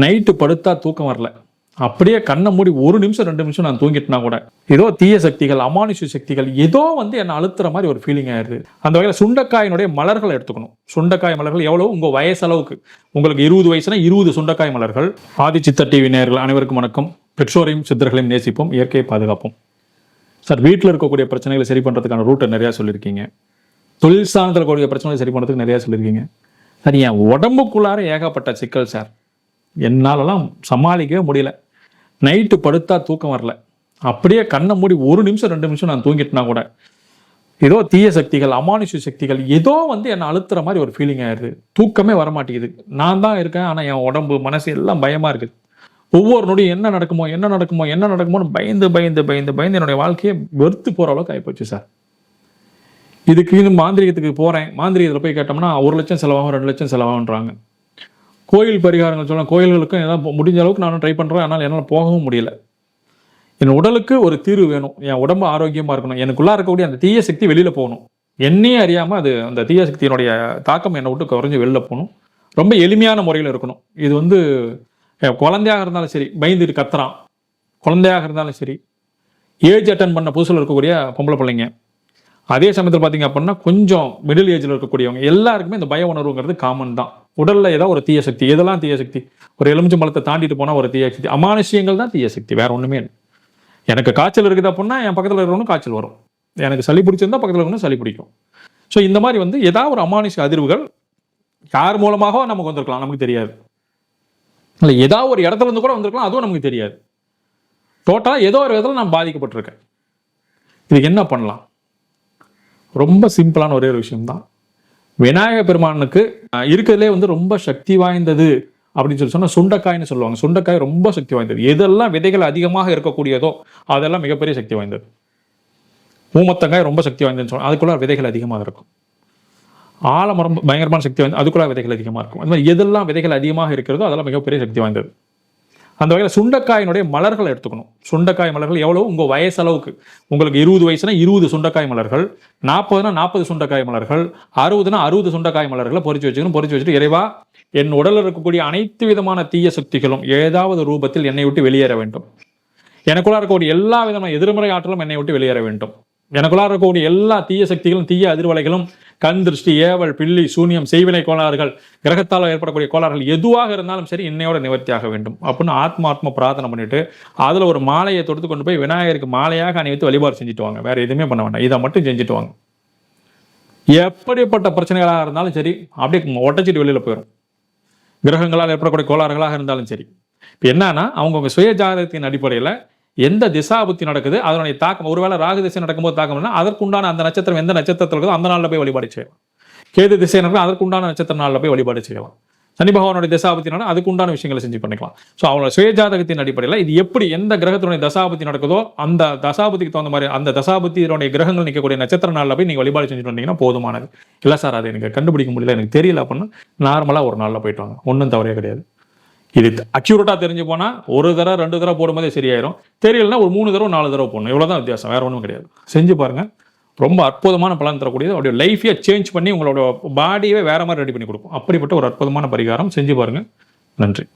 Night படுத்தா தூக்கம் வரல, அப்படியே கண்ணை மூடி ஒரு நிமிஷம் 2 நிமிஷம் நான் தூங்கிட்டேன்னா கூட ஏதோ தீய சக்திகள், அமானுஷ்ய சக்திகள் ஏதோ வந்து என்னை அழுத்துற மாதிரி ஒரு ஃபீலிங் ஆயிடுது. அந்த வகையில் சுண்டைக்காயினுடைய மலர்களை எடுத்துக்கணும். சுண்டைக்காய் மலர்கள் எவ்வளவு உங்கள் வயசளவுக்கு, உங்களுக்கு 20 வயசுனா 20 சுண்டைக்காய் மலர்கள். ஆதி சித்தர் டிவி நேயர்கள் அனைவருக்கும் வணக்கம். பெற்றோரையும் சித்தர்களையும் நேசிப்போம், இயற்கையை பாதுகாப்போம். சார், வீட்டில் இருக்கக்கூடிய பிரச்சனைகளை சரி பண்ணுறதுக்கான ரூட்டை நிறையா சொல்லியிருக்கீங்க. தொழில் சார்ந்தில் இருக்கக்கூடிய பிரச்சனைகளை சரி பண்ணுறதுக்கு நிறையா சொல்லியிருக்கீங்க. சார், என் உடம்புக்குள்ளார ஏகப்பட்ட சிக்கல் சார், என்னாலலாம் சமாளிக்கவே முடியல. நைட்டு படுத்தா தூக்கம் வரல, அப்படியே கண்ணை மூடி ஒரு நிமிஷம் 2 நிமிஷம் நான் தூங்கிட்டேன்னா கூட ஏதோ தீய சக்திகள், அமானுஷ்ய சக்திகள் ஏதோ வந்து என்னை அழுத்துற மாதிரி ஒரு ஃபீலிங் ஆயிடுது. தூக்கமே வரமாட்டேங்குது. நான் தான் இருக்கேன், ஆனால் என் உடம்பு மனசு எல்லாம் பயமாக இருக்குது. ஒவ்வொரு நொடியும் என்ன நடக்குமோன்னு பயந்து என்னுடைய வாழ்க்கையை வெறுத்து போகிற அளவுக்கு ஆகிப்போச்சு சார். இதுக்கு இன்னும் மாந்திரிகத்துக்கு போகிறேன். மாந்திரிகத்தில் போய் கேட்டோம்னா 1 லட்சம் செலவாகும், 2 லட்சம் செலவாகுன்றாங்க. கோயில் பரிகாரங்கள் சொல்லலாம், கோயில்களுக்கும் ஏதாவது முடிஞ்ச அளவுக்கு நானும் ட்ரை பண்ணுறேன். ஆனால் என்னால் போகவும் முடியல. என் உடலுக்கு ஒரு தீர்வு வேணும், என் உடம்பு ஆரோக்கியமாக இருக்கணும், எனக்குள்ளே இருக்கக்கூடிய அந்த தீய சக்தி வெளியில் போகணும். என்னையே அறியாமல் அது அந்த தீய சக்தியினுடைய தாக்கம் என்னை விட்டு குறைஞ்சி வெளில போகணும். ரொம்ப எளிமையான முறையில் இருக்கணும். இது வந்து குழந்தையாக இருந்தாலும் சரி, பயந்துட்டு கத்துறான், குழந்தையாக இருந்தாலும் சரி, ஏஜ் அட்டன் பண்ண புதுசில் இருக்கக்கூடிய பொம்பளை பிள்ளைங்க, அதே சமயத்தில் பார்த்தீங்க அப்படின்னா கொஞ்சம் மிடில் ஏஜில் இருக்கக்கூடியவங்க எல்லாருக்குமே இந்த பய உணர்வுங்கிறது காமன் தான். உடலில் ஏதாவது ஒரு தீய சக்தி, எதெல்லாம் தீய சக்தி, ஒரு எலுமிச்சை மலத்தை தாண்டிட்டு போனால் ஒரு தீய சக்தி, அமானுஷ்யங்கள் தான் தீய சக்தி, வேற ஒன்றுமே இல்லை. எனக்கு காய்ச்சல் இருக்குது அப்படின்னா என் பக்கத்தில் இருக்கிறவனும் காய்ச்சல் வரும். எனக்கு சளி பிடிச்சிருந்தா பக்கத்தில் இருக்கணும் சளி பிடிக்கும். ஸோ இந்த மாதிரி வந்து ஏதாவது ஒரு அமானுஷ்ய அதிர்வுகள் யார் மூலமாக நமக்கு வந்திருக்கலாம், நமக்கு தெரியாது. இல்லை, ஏதாவது ஒரு இடத்துல இருந்து கூட வந்திருக்கலாம், அதுவும் நமக்கு தெரியாது. டோட்டலாக ஏதோ ஒரு விதத்தில் நான் பாதிக்கப்பட்டிருக்கேன். இதுக்கு என்ன பண்ணலாம்? ரொம்ப சிம்பிளான ஒரே ஒரு விஷயம்தான். விநாயக பெருமானுக்கு இருக்கிறதுலே வந்து ரொம்ப சக்தி வாய்ந்தது அப்படின்னு சொன்னால் சுண்டைக்காய்னு சொல்லுவாங்க. சுண்டைக்காய் ரொம்ப சக்தி வாய்ந்தது. எதெல்லாம் விதைகள் அதிகமாக இருக்கக்கூடியதோ அதெல்லாம் மிகப்பெரிய சக்தி வாய்ந்தது. ஊமத்தங்காய் ரொம்ப சக்தி வாய்ந்ததுன்னு சொல்லுவாங்க, அதுக்குள்ள விதைகள் அதிகமாக இருக்கும். ஆலமரம் பயங்கரமான சக்தி வாய்ந்தது, அதுக்குள்ள விதைகள் அதிகமாக இருக்கும். அது மாதிரி எதெல்லாம் விதைகள் அதிகமாக இருக்கிறதோ அதெல்லாம் மிகப்பெரிய சக்தி வாய்ந்தது. அந்த வகையில் சுண்டைக்காயினுடைய மலர்களை எடுத்துக்கணும். சுண்டைக்காய் மலர்கள் எவ்வளவு உங்கள் வயசளவுக்கு, உங்களுக்கு 20 வயசுனா 20 சுண்டைக்காய் மலர்கள், 40னா 40 சுண்டைக்காய் மலர்கள், 60னா 60 சுண்டைக்காய் மலர்களை பொறிச்சு வச்சுட்டு இறைவா, என் உடலில் இருக்கக்கூடிய அனைத்து விதமான தீய சக்திகளும் ஏதாவது ரூபத்தில் என்னை விட்டு வெளியேற வேண்டும். எனக்குள்ளார இருக்கக்கூடிய எல்லா விதமான எதிர்மறை ஆற்றலும் என்னை விட்டு வெளியேற வேண்டும். எனக்குள்ளார இருக்கக்கூடிய எல்லா தீய சக்திகளும், தீய அதிர்வலைகளும், கண் திருஷ்டி, ஏவல், பில்லி, சூனியம், செய்வினை கோளாறுகள், கிரகத்தால் ஏற்படக்கூடிய கோளாறுகள் எதுவாக இருந்தாலும் சரி இன்னையோட நிவர்த்தியாக வேண்டும் அப்படின்னு ஆத்மா பிரார்த்தனை பண்ணிட்டு அதில் ஒரு மாலையை தொடுத்து கொண்டு போய் விநாயகருக்கு மாலையாக அணிவித்து வழிபாடு செஞ்சுட்டு வாங்க. வேற எதுவுமே பண்ண வேண்டாம், இதை மட்டும் செஞ்சுட்டு வாங்க. எப்படிப்பட்ட பிரச்சனைகளாக இருந்தாலும் சரி அப்படியே ஒட்டச்சிட்டு வெளியில் போயிடும். கிரகங்களால் ஏற்படக்கூடிய கோளாறுகளாக இருந்தாலும் சரி. இப்போ என்னன்னா, அவங்கவுங்க சுய ஜாதகத்தின் அடிப்படையில் எந்த திசாபுத்தி நடக்குது, அதனுடைய தாக்கம், ஒருவேளை ராகு திசை நடக்கும்போது தாக்கம்னா அதற்குண்டான அந்த நட்சத்திரம் எந்த நட்சத்திரத்தில் இருக்குதோ அந்த நாளில் போய் வழிபாடு செய்யலாம். கேது திசை நடக்கும், அதற்குண்டான நட்சத்திர நாளில் போய் வழிபாடு செய்யலாம். சனி பகவானுடைய தசாபத்தினால அதுக்குண்டான விஷயங்களை செஞ்சு பண்ணிக்கலாம். ஸோ அவங்களோட சுயஜாதகத்தின் அடிப்படையில் இது எப்படி எந்த கிரகத்தினுடைய தசாபத்தி நடக்குதோ அந்த தசாபத்திக்கு தகுந்த மாதிரி அந்த தசாபத்தினுடைய கிரகங்கள் நிற்கக்கூடிய நட்சத்திர நாளில் போய் நீங்கள் வழிபாடு செஞ்சுட்டு வந்தீங்கன்னா போதுமானது. இல்லை சார், அதை எனக்கு கண்டுபிடிக்க முடியல, எனக்கு தெரியல அப்படின்னா நார்மலாக ஒரு நாளில் போயிட்டு வாங்க, ஒன்றும் தவறே கிடையாது. இது அக்யூரேட்டாக தெரிஞ்சு போனால் 1 தடவை 2 தடவை போடும்போதே சரியாயிரும். தெரியலன்னா ஒரு 3 தடவை 4 தடவை போடணும், இவ்வளோதான் வித்தியாசம், வேற ஒன்றும் கிடையாது. செஞ்சு பாருங்கள், ரொம்ப அற்புதமான பலன் தரக்கூடியது. அவருடைய லைஃபையே சேஞ்ச் பண்ணி உங்களோட பாடியவே வேற மாதிரி ரெடி பண்ணி கொடுக்கும். அப்படிப்பட்ட ஒரு அற்புதமான பரிகாரம், செஞ்சு பாருங்கள். நன்றி.